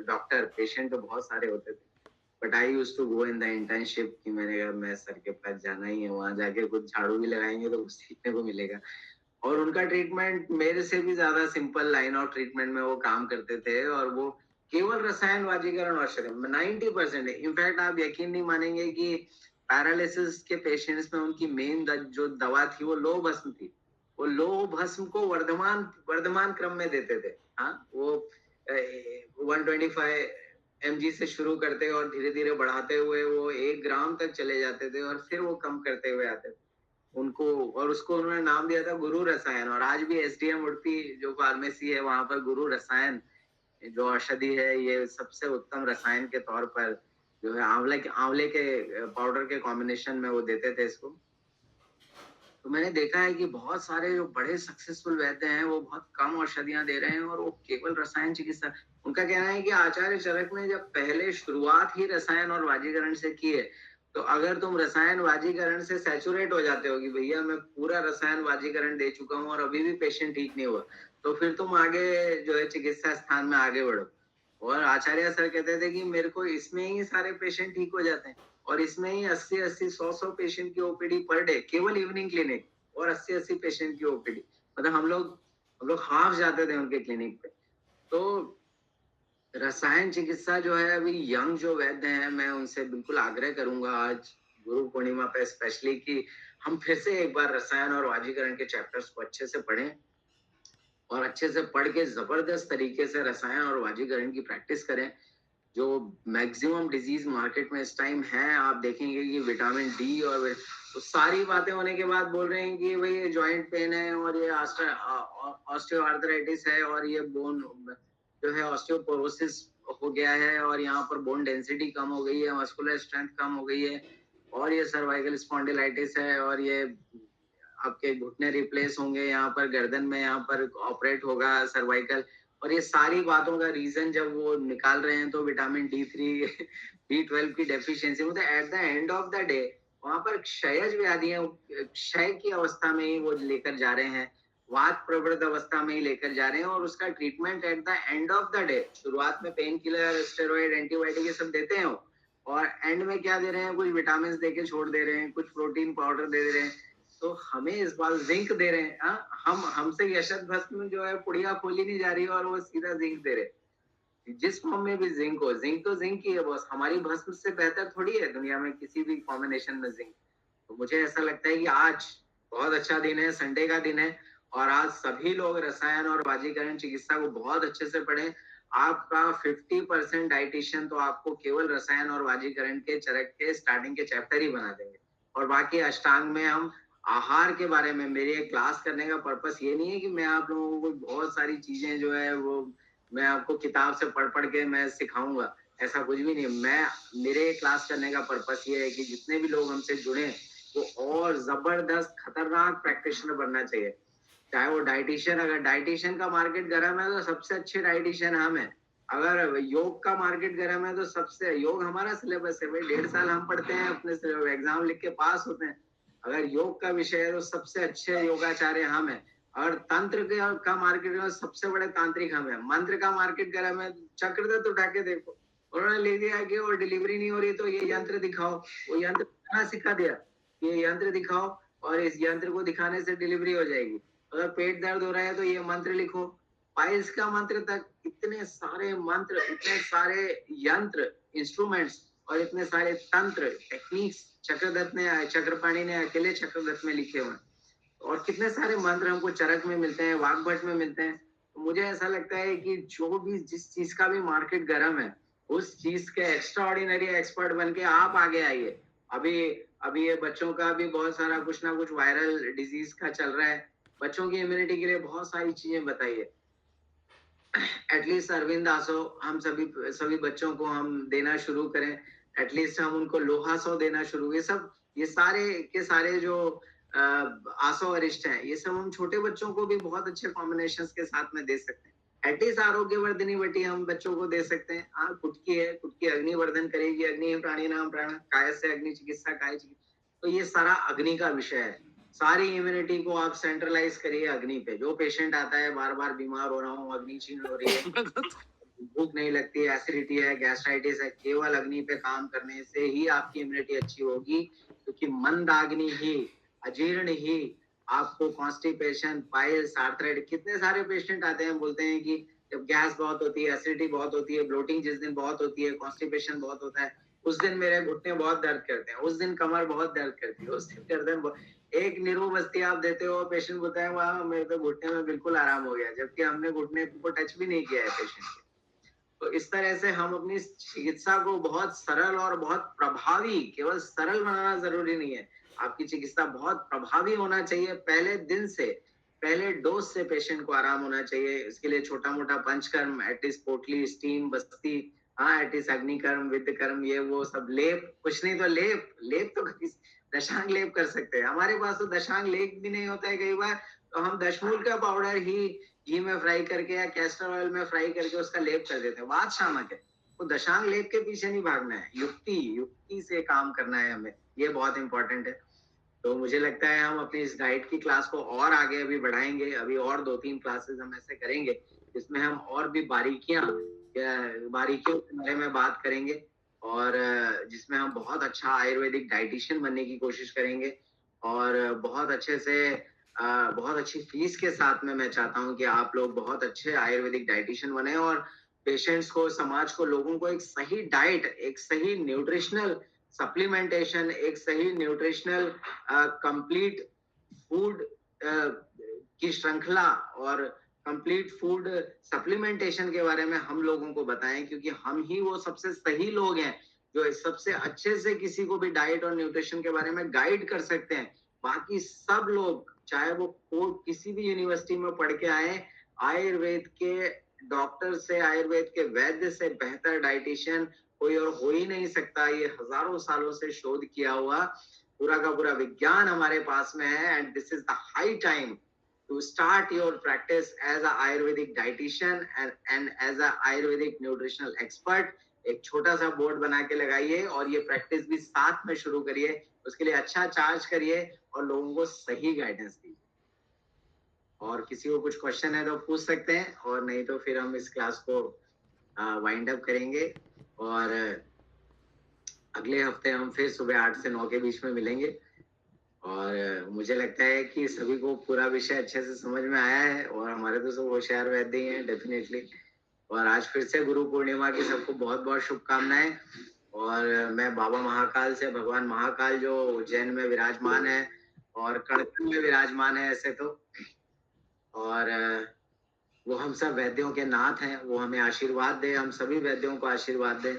डॉक्टर पेशेंट तो बहुत सारे होते थे, but I used to go in the internship, कि मैंने कहा मैं सर के पास जाना ही है, वहां जाके कुछ झाड़ू भी लगाएंगे तो कुछ सीखने को मिलेगा। और उनका ट्रीटमेंट मेरे से भी ज्यादा सिंपल लाइन ऑफ ट्रीटमेंट में वो काम करते थे, और वो केवल रसायन वाजीकरण औषधि 90%। इनफैक्ट आप यकीन नहीं मानेंगे कि पैरालिसिस के पेशेंट्स में उनकी मेन जो दवा थी वो लोह भस्म थी। वो लोह भस्म को वर्धमान वर्धमान क्रम में देते थे। हाँ, वो 125 mg से शुरू करते और धीरे धीरे बढ़ाते हुए वो 1 ग्राम तक चले जाते थे, और फिर वो कम करते हुए आते थे उनको। और उसको उन्होंने नाम दिया था गुरु रसायन। और आज भी एसडीएम उड़पी जो फार्मेसी है वहां पर गुरु रसायन जो औषधि है, ये सबसे उत्तम रसायन के तौर पर जो है आंवले के पाउडर के कॉम्बिनेशन में वो देते थे इसको। तो मैंने देखा है कि बहुत सारे जो बड़े सक्सेसफुल वैद्य हैं वो बहुत कम औषधियां दे रहे हैं, और वो केवल रसायन चिकित्सा। उनका कहना है कि आचार्य चरक ने जब पहले शुरुआत ही रसायन और वाजीकरण से की है, तो अगर तुम रसायन वाजीकरण से सैचुरेट हो जाते हो कि भैया मैं पूरा रसायन वाजीकरण दे चुका हूँ और अभी भी पेशेंट ठीक नहीं हुआ, तो फिर तुम आगे जो है चिकित्सा स्थान में आगे बढ़ो। और आचार्य सर कहते थे कि मेरे को इसमें ही सारे पेशेंट ठीक हो जाते हैं, और इसमें ही 80-80 100-100 पेशेंट की ओपीडी पर डे, केवल इवनिंग क्लिनिक, और 80-80 पेशेंट की ओपीडी। मतलब हम लोग हाफ जाते थे उनके क्लिनिक पे। तो रसायन चिकित्सा जो है, अभी यंग जो वैद्य हैं, मैं उनसे बिल्कुल आग्रह करूंगा आज गुरु पूर्णिमा पे स्पेशली कि हम फिर से एक बार रसायन और वाजीकरण के चैप्टर्स को अच्छे से पढ़ें, और अच्छे से पढ़ के जबरदस्त तरीके से रसायन और वाजीकरण की प्रैक्टिस करें। जो मैक्सिमम डिजीज मार्केट में इस टाइम है, आप देखेंगे कि विटामिन डी और तो सारी बातें होने के बाद बोल रहे हैं कि भाई ये जॉइंट पेन है, और ये ऑस्टियोआर्थराइटिस है, और ये बोन जो है ऑस्टियोपोरोसिस हो गया है, और यहाँ पर बोन डेंसिटी कम हो गई है, मस्कुलर स्ट्रेंथ कम हो गई है, और ये सर्वाइकल स्पॉन्डिलाइटिस है, और ये आपके घुटने रिप्लेस होंगे, यहाँ पर गर्दन में यहाँ पर ऑपरेट होगा सर्वाइकल। और ये सारी बातों का रीजन जब वो निकाल रहे हैं, तो विटामिन D3 B12 की डेफिशिएंसी, मतलब at the end of the day वहां पर क्षयज व्याधियां, क्षय की अवस्था में ही वो लेकर जा रहे हैं, वात प्रवृत्त अवस्था में ही लेकर जा रहे हैं, और उसका treatment at the end of the day, शुरुआत में पेन किलर, स्टेरॉइड, एंटीबायोटिक ये सब देते हैं, और एंड में क्या दे रहे हैं, कुछ विटामिन दे के छोड़ दे रहे हैं, कुछ प्रोटीन पाउडर दे रहे हैं। तो हमें इस बार जिंक दे रहे हैं। हमसे यशत भस्म जो है पुड़िया खोली नहीं जा रही है, और वो सीधा जिंक दे रहे हैं। जिस फॉर्म में भी जिंक हो, जिंक तो जिंक ही है बॉस, हमारी भस्म से बेहतर थोड़ी है दुनिया में किसी भी कॉम्बिनेशन में जिंक। तो मुझे ऐसा लगता है कि आज बहुत अच्छा दिन है, संडे का दिन है, और आज सभी लोग रसायन और वाजीकरण चिकित्सा को बहुत अच्छे से पढ़ें। आपका 50% डाइटिशियन तो आपको केवल रसायन और वाजीकरण के चरक के स्टार्टिंग के चैप्टर ही बना देंगे, और बाकी अष्टांग में हम आहार के बारे में, मेरे क्लास करने का पर्पस ये नहीं है कि मैं आप लोगों को बहुत सारी चीजें जो है वो मैं आपको किताब से पढ़ पढ़ के मैं सिखाऊंगा, ऐसा कुछ भी नहीं। मैं मेरे क्लास करने का पर्पस ये है कि जितने भी लोग हमसे जुड़े वो और जबरदस्त खतरनाक प्रैक्टिशनर बनना चाहिए। चाहे वो डाइटिशियन, अगर डाइटिशियन का मार्केट गर्म है तो सबसे अच्छे डाइटिशियन हम है। अगर योग का मार्केट गर्म है तो सबसे, योग हमारा सिलेबस है भाई, 1.5 साल हम पढ़ते हैं, अपने एग्जाम लिख के पास होते हैं। अगर योग का विषय है तो सबसे अच्छे योगाचार्य हम है। और तंत्र का मार्केट में सबसे बड़े तांत्रिक हम है। मंत्र का मार्केट गर्म है, चक्रदत्त उठा के देखो, उन्होंने ले दिया कि वो डिलीवरी नहीं हो रही तो ये यंत्र दिखाओ, वो यंत्र सिखा दिया, ये यंत्र दिखाओ और इस यंत्र को दिखाने से डिलीवरी हो जाएगी। अगर पेट दर्द हो रहा है तो ये मंत्र लिखो, पाइल्स का मंत्र तक, इतने सारे मंत्र, इतने सारे यंत्र, इंस्ट्रूमेंट्स, और इतने सारे तंत्र टेक्निक्स चक्रदत्त ने, चक्रपाणी ने अकेले चक्रदत्त में लिखे हुए, और कितने सारे मंत्र हमको चरक में मिलते हैं, वाग्भट में मिलते हैं। तो मुझे ऐसा लगता है कि जो भी जिस चीज का भी मार्केट गर्म है, उस चीज के एक्स्ट्रा ऑर्डिनरी एक्सपर्ट बन के आप आगे आइए। अभी अभी ये बच्चों का भी बहुत सारा कुछ ना कुछ वायरल डिजीज का चल रहा है, बच्चों की इम्यूनिटी के लिए बहुत सारी चीजें बताइए। एटलीस्ट अरविंद आसो हम सभी बच्चों को हम देना शुरू करें, एटलीस्ट हम उनको लोहा सो देना शुरू, ये सारे के सारे जो आसो अरिष्ट हैं, ये सब हम छोटे बच्चों को भी बहुत अच्छे कॉम्बिनेशंस के साथ में दे सकते हैं। एटलीस्ट आरोग्यवर्धनी वटी हम बच्चों को दे सकते हैं। हाँ, कुटकी है, कुटकी अग्निवर्धन करेगी, अग्नि प्राणी नाम प्राण, काय से अग्नि चिकित्सा, काय चिकित्सा, तो ये सारा अग्नि का विषय है। सारी इम्यूनिटी को आप सेंट्रलाइज करिए अग्नि पे। जो पेशेंट आता है बार बार बीमार हो रहा हूँ, अग्नि छीन हो रही है, भूख नहीं लगती है, एसिडिटी है, गैस्ट्राइटिस है, केवल अग्नि पे काम करने से ही आपकी इम्यूनिटी अच्छी होगी, क्योंकि मंदाग्नि ही, अजीर्ण ही, आपको कॉन्स्टिपेशन, पाइल्स, आर्थराइटिस, कितने सारे पेशेंट आते हैं बोलते हैं कि जब गैस बहुत होती है, एसिडिटी बहुत होती है, ब्लोटिंग जिस दिन बहुत होती है, कॉन्स्टिपेशन बहुत होता है, उस दिन मेरे घुटने बहुत दर्द करते हैं, उस दिन कमर बहुत दर्द करती है, उस दिन गर्दन एक नीरू बस्ती आप देते हो, पेशेंट बोलता है वहाँ मेरे तो घुटने में बिल्कुल आराम हो गया, जबकि हमने घुटने को टच भी नहीं किया है पेशेंट के। तो इस तरह से हम अपनी चिकित्सा को बहुत सरल और बहुत प्रभावी, केवल सरल बनाना जरूरी नहीं है, आपकी चिकित्सा बहुत प्रभावी होना चाहिए। पहले दिन से, पहले डोज से पेशेंट को आराम होना चाहिए। इसके लिए छोटा मोटा पंचकर्म, एटिस पोटली, स्टीम, बस्ती, हाँ एटिस अग्निकर्म, विद्यकर्म, ये वो सब, लेप, कुछ नहीं तो लेप, लेप तो दशांग लेप कर सकते हैं। हमारे पास तो दशांग लेप भी नहीं होता है कई बार, तो हम दशमूल का पाउडर ही घी में फ्राई करके या कैस्टर ऑयल में फ्राई करके उसका लेप कर देते हैं, बात शामक है। तो दशांग लेप के पीछे नहीं भागना है, युक्ति, युक्ति से काम करना है हमें, ये बहुत इंपॉर्टेंट है। तो मुझे लगता है हम अपनी इस डाइट की क्लास को और आगे अभी बढ़ाएंगे, अभी और 2-3 क्लासेस हम ऐसे करेंगे जिसमें हम और भी बारीकियों के बारे में बात करेंगे, और जिसमें हम बहुत अच्छा आयुर्वेदिक डाइटिशियन बनने की कोशिश करेंगे, और बहुत अच्छे से बहुत अच्छी फीस के साथ में मैं चाहता हूँ कि आप लोग बहुत अच्छे आयुर्वेदिक डाइटिशियन बने, और पेशेंट्स को, समाज को, लोगों को एक सही डाइट, एक सही न्यूट्रिशनल सप्लीमेंटेशन, एक सही न्यूट्रिशनल कंप्लीट फूड की श्रृंखला और कंप्लीट फूड सप्लीमेंटेशन के बारे में हम लोगों को बताएं, क्योंकि हम ही वो सबसे सही लोग हैं जो सबसे अच्छे से किसी को भी डाइट और न्यूट्रिशन के बारे में गाइड कर सकते हैं। बाकी सब लोग, चाहे वो किसी भी यूनिवर्सिटी में पढ़ के आए, आयुर्वेद के डॉक्टर से, आयुर्वेद के वैद्य से बेहतर डाइटिशियन कोई और हो ही नहीं सकता। ये हजारों सालों से शोध किया हुआ पूरा का पूरा विज्ञान हमारे पास में है, and this is the high time to start your practice as a Ayurvedic dietitian and as a Ayurvedic nutritional expert। एक छोटा सा बोर्ड बना के लगाइए और ये प्रैक्टिस भी साथ में शुरू करिए, उसके लिए अच्छा चार्ज करिए और लोगों को सही गाइडेंस दीजिए। और किसी को कुछ क्वेश्चन है तो पूछ सकते हैं, और नहीं तो फिर हम इस क्लास को वाइंड अप करेंगे, और अगले हफ्ते हम फिर सुबह 8 से 9 के बीच में मिलेंगे। और मुझे लगता है कि सभी को पूरा विषय अच्छे से समझ में आया है, और हमारे तो सब होशियार वैद्य ही हैं डेफिनेटली। और आज फिर से गुरु पूर्णिमा की सबको बहुत बहुत शुभकामनाएं। और मैं बाबा महाकाल से, भगवान महाकाल जो उज्जैन में विराजमान है और कड़कन में विराजमान है ऐसे तो, और वो हम सब वैद्यों के नाथ हैं, वो हमें आशीर्वाद दे, हम सभी वैद्यों को आशीर्वाद दें,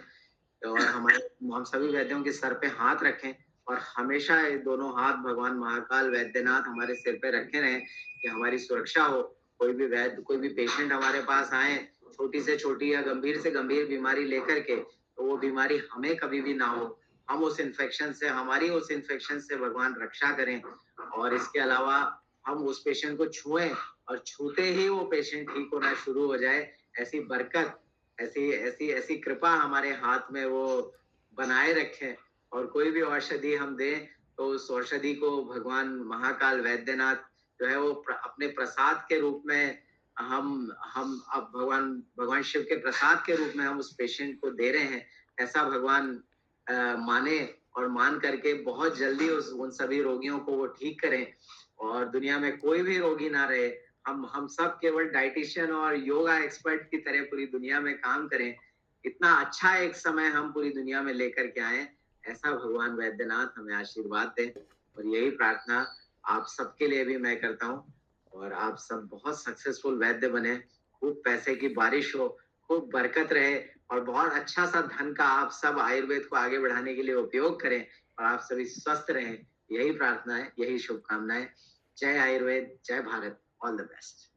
और हम सभी वैद्यों के सर पे हाथ रखें, और हमेशा ये दोनों हाथ भगवान महाकाल वैद्यनाथ हमारे सिर पे रखे रहें कि हमारी सुरक्षा हो। कोई भी वैद्य, कोई भी पेशेंट हमारे पास आए छोटी से छोटी या गंभीर से गंभीर बीमारी लेकर के, तो वो बीमारी हमें कभी भी ना हो, हम उस इन्फेक्शन से, हमारी उस इन्फेक्शन से भगवान रक्षा करें। और इसके अलावा हम उस पेशेंट को छुएं और छूते ही वो पेशेंट ठीक होना शुरू हो जाए, ऐसी बरकत, ऐसी ऐसी ऐसी कृपा हमारे हाथ में वो बनाए रखें। और कोई भी औषधि हम दें तो उस औषधि को भगवान महाकाल वैद्यनाथ जो है वो अपने प्रसाद के रूप में हम अब भगवान शिव के प्रसाद के रूप में हम उस पेशेंट को दे रहे हैं, ऐसा भगवान माने, और मान करके बहुत जल्दी उन सभी रोगियों को वो ठीक करें, और दुनिया में कोई भी रोगी ना रहे। हम सब केवल डाइटिशियन और योगा एक्सपर्ट की तरह पूरी दुनिया में काम करें, इतना अच्छा एक समय हम पूरी दुनिया में लेकर के आए, ऐसा भगवान वैद्यनाथ हमें आशीर्वाद दें। और यही प्रार्थना आप सबके लिए भी मैं करता हूँ, और आप सब बहुत सक्सेसफुल वैद्य बने, खूब पैसे की बारिश हो, खूब बरकत रहे, और बहुत अच्छा सा धन का आप सब आयुर्वेद को आगे बढ़ाने के लिए उपयोग करें, और आप सभी स्वस्थ रहें, यही प्रार्थना है, यही शुभकामनाएं। जय आयुर्वेद, जय भारत, ऑल द बेस्ट।